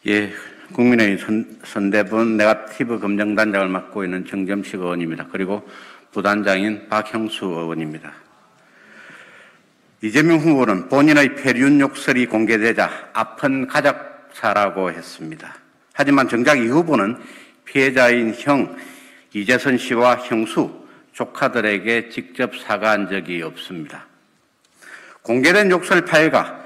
예, 국민의힘 선대본 네거티브 검증단장을 맡고 있는 정점식 의원입니다. 그리고 부단장인 박형수 의원입니다. 이재명 후보는 본인의 폐륜 욕설이 공개되자 아픈 가족사라고 했습니다. 하지만 정작 이 후보는 피해자인 형 이재선 씨와 형수, 조카들에게 직접 사과한 적이 없습니다. 공개된 욕설 파일과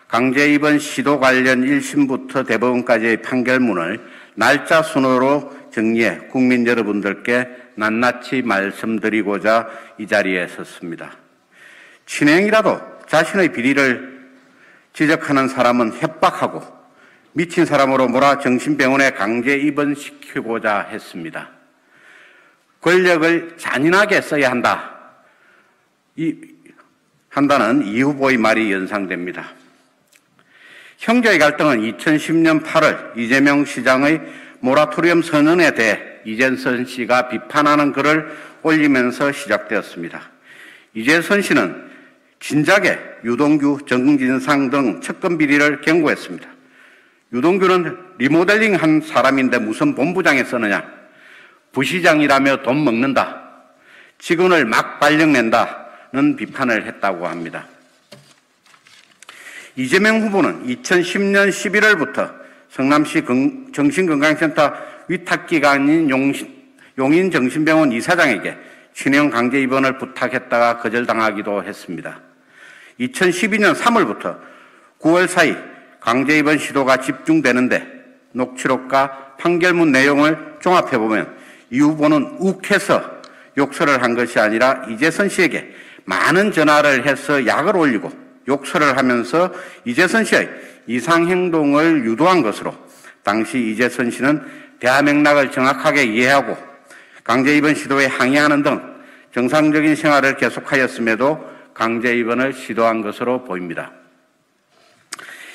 강제 입원 시도 관련 1심부터 대법원까지의 판결문을 날짜 순으로 정리해 국민 여러분들께 낱낱이 말씀드리고자 이 자리에 섰습니다. 친행이라도 자신의 비리를 지적하는 사람은 협박하고 미친 사람으로 몰아 정신병원에 강제 입원시키고자 했습니다. 권력을 잔인하게 써야 한다는 이 후보의 말이 연상됩니다. 형제의 갈등은 2010년 8월 이재명 시장의 모라토리엄 선언에 대해 이재선 씨가 비판하는 글을 올리면서 시작되었습니다. 이재선 씨는 진작에 유동규, 정진상 등 측근 비리를 경고했습니다. 유동규는 리모델링 한 사람인데 무슨 본부장에 쓰느냐, 부시장이라며 돈 먹는다, 직원을 막 발령낸다는 비판을 했다고 합니다. 이재명 후보는 2010년 11월부터 성남시 정신건강센터 위탁기관인 용인정신병원 이사장에게 친형 강제 입원을 부탁했다가 거절당하기도 했습니다. 2012년 3월부터 9월 사이 강제 입원 시도가 집중되는데 녹취록과 판결문 내용을 종합해보면 이 후보는 욱해서 욕설을 한 것이 아니라 이재선 씨에게 많은 전화를 해서 약을 올리고 욕설을 하면서 이재선 씨의 이상행동을 유도한 것으로 당시 이재선 씨는 대화 맥락을 정확하게 이해하고 강제 입원 시도에 항의하는 등 정상적인 생활을 계속하였음에도 강제 입원을 시도한 것으로 보입니다.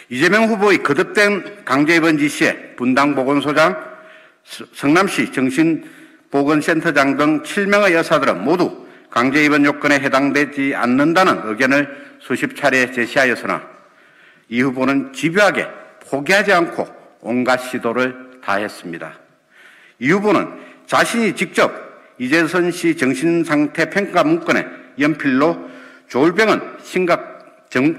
이재명 후보의 거듭된 강제 입원 지시에 분당보건소장, 성남시 정신보건센터장 등 7명의 여사들은 모두 강제 입원 요건에 해당되지 않는다는 의견을 수십 차례 제시하였으나 이 후보는 집요하게 포기하지 않고 온갖 시도를 다했습니다. 이 후보는 자신이 직접 이재선 씨 정신상태 평가 문건에 연필로 조울병은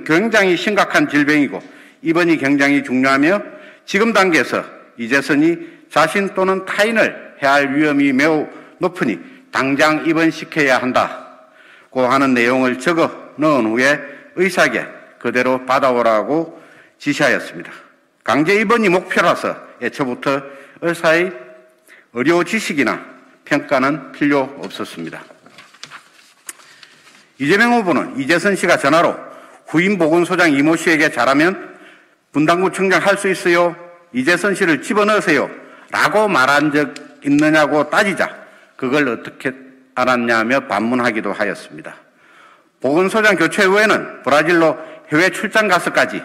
굉장히 심각한 질병이고 입원이 굉장히 중요하며 지금 단계에서 이재선이 자신 또는 타인을 해할 위험이 매우 높으니 당장 입원시켜야 한다고 하는 내용을 적어 넣은 후에 의사에게 그대로 받아오라고 지시하였습니다. 강제 입원이 목표라서 애초부터 의사의 의료 지식이나 평가는 필요 없었습니다. 이재명 후보는 이재선 씨가 전화로 후임 보건소장 이모 씨에게 잘하면 분당구청장 할 수 있어요, 이재선 씨를 집어넣으세요 라고 말한 적 있느냐고 따지자 그걸 어떻게 알았냐며 반문하기도 하였습니다. 보건소장 교체 후에는 브라질로 해외 출장 가서까지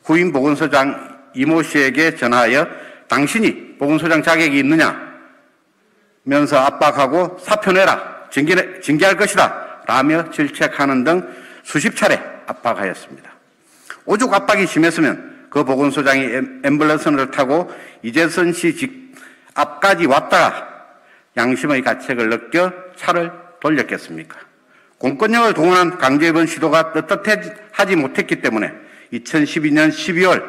후임 보건소장 이모 씨에게 전화하여 당신이 보건소장 자격이 있느냐 면서 압박하고 사표 내라, 징계할 것이다 라며 질책하는 등 수십 차례 압박하였습니다. 오죽 압박이 심했으면 그 보건소장이 앰뷸런스를 타고 이재선 씨 집 앞까지 왔다가 양심의 가책을 느껴 차를 돌렸겠습니까? 공권력을 동원한 강제 입원 시도가 떳떳하지 못했기 때문에 2012년 12월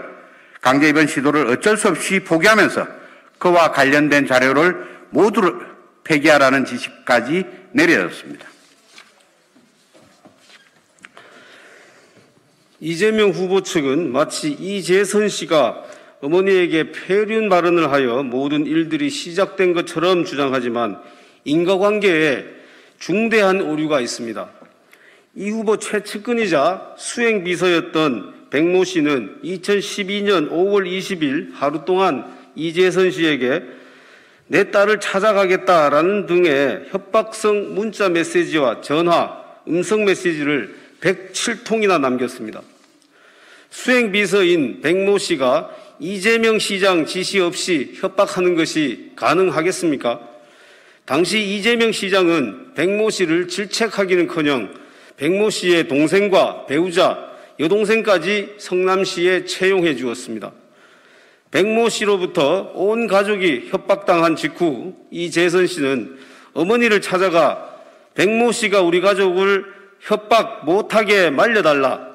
강제 입원 시도를 어쩔 수 없이 포기하면서 그와 관련된 자료를 모두 폐기하라는 지시까지 내려졌습니다. 이재명 후보 측은 마치 이재선 씨가 어머니에게 폐륜 발언을 하여 모든 일들이 시작된 것처럼 주장하지만 인과관계에 중대한 오류가 있습니다. 이 후보 최측근이자 수행비서였던 백모 씨는 2012년 5월 20일 하루 동안 이재선 씨에게 내 딸을 찾아가겠다라는 등의 협박성 문자 메시지와 전화, 음성 메시지를 107통이나 남겼습니다. 수행비서인 백모 씨가 이재명 시장 지시 없이 협박하는 것이 가능하겠습니까? 당시 이재명 시장은 백모 씨를 질책하기는커녕 백모 씨의 동생과 배우자, 여동생까지 성남시에 채용해 주었습니다. 백모 씨로부터 온 가족이 협박당한 직후 이재선 씨는 어머니를 찾아가 백모 씨가 우리 가족을 협박 못하게 말려달라.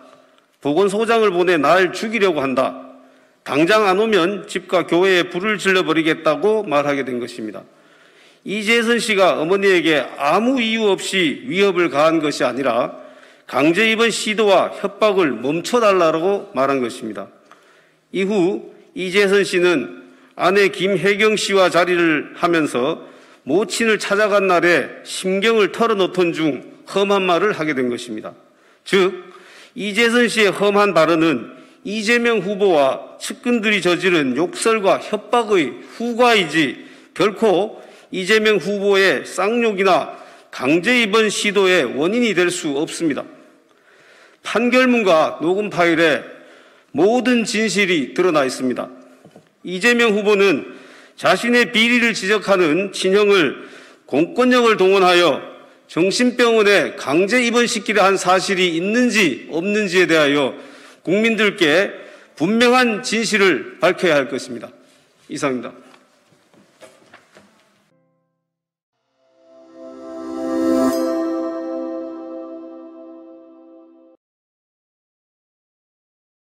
보건소장을 보내 날 죽이려고 한다. 당장 안 오면 집과 교회에 불을 질러버리겠다고 말하게 된 것입니다. 이재선 씨가 어머니에게 아무 이유 없이 위협을 가한 것이 아니라 강제 입원 시도와 협박을 멈춰달라고 말한 것입니다. 이후 이재선 씨는 아내 김혜경 씨와 자리를 하면서 모친을 찾아간 날에 심경을 털어놓던 중 험한 말을 하게 된 것입니다. 즉 이재선 씨의 험한 발언은 이재명 후보와 측근들이 저지른 욕설과 협박의 후과이지 결코 이재명 후보의 쌍욕이나 강제 입원 시도의 원인이 될 수 없습니다. 판결문과 녹음 파일에 모든 진실이 드러나 있습니다. 이재명 후보는 자신의 비리를 지적하는 친형을 공권력을 동원하여 정신병원에 강제 입원시키려 한 사실이 있는지 없는지에 대하여 국민들께 분명한 진실을 밝혀야 할 것입니다. 이상입니다.